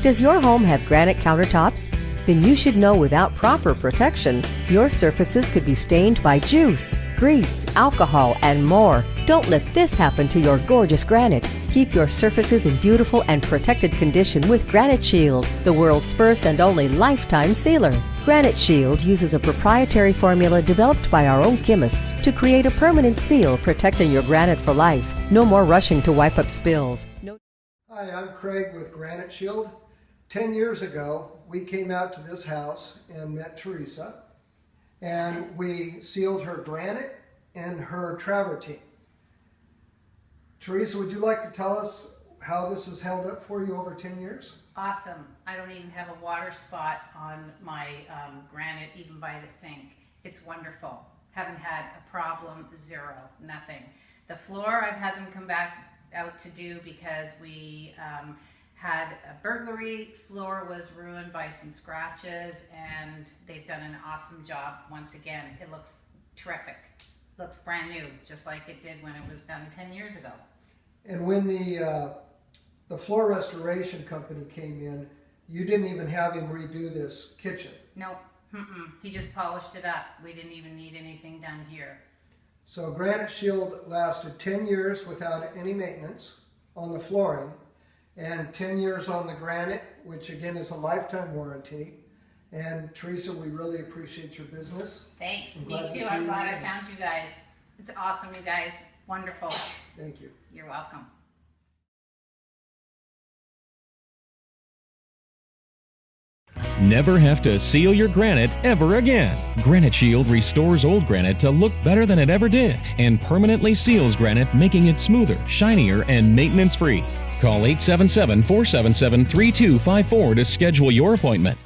Does your home have granite countertops? Then you should know without proper protection, your surfaces could be stained by juice, grease, alcohol, and more. Don't let this happen to your gorgeous granite. Keep your surfaces in beautiful and protected condition with Granite Shield, the world's first and only lifetime sealer. Granite Shield uses a proprietary formula developed by our own chemists to create a permanent seal protecting your granite for life. No more rushing to wipe up spills. Hi, I'm Craig with Granite Shield. 10 years ago, we came out to this house and met Teresa, and we sealed her granite and her travertine. Teresa, would you like to tell us how this has held up for you over 10 years? Awesome. I don't even have a water spot on my granite, even by the sink. It's wonderful. Haven't had a problem, zero, nothing. The floor, I've had them come back out to do because we had a burglary. Floor was ruined by some scratches, and they've done an awesome job once again. It looks terrific. Looks brand new, just like it did when it was done 10 years ago. And when the floor restoration company came in, you didn't even have him redo this kitchen. Nope. He just polished it up. We didn't even need anything done here. So Granite Shield lasted 10 years without any maintenance on the flooring, and 10 years on the granite, which again is a lifetime warranty. And Teresa, we really appreciate your business. Thanks. Me too. I'm glad I found you guys. It's awesome, you guys. Wonderful. Thank you. You're welcome. Never have to seal your granite ever again. Granite Shield restores old granite to look better than it ever did and permanently seals granite, making it smoother, shinier, and maintenance-free. Call 877-477-3254 to schedule your appointment.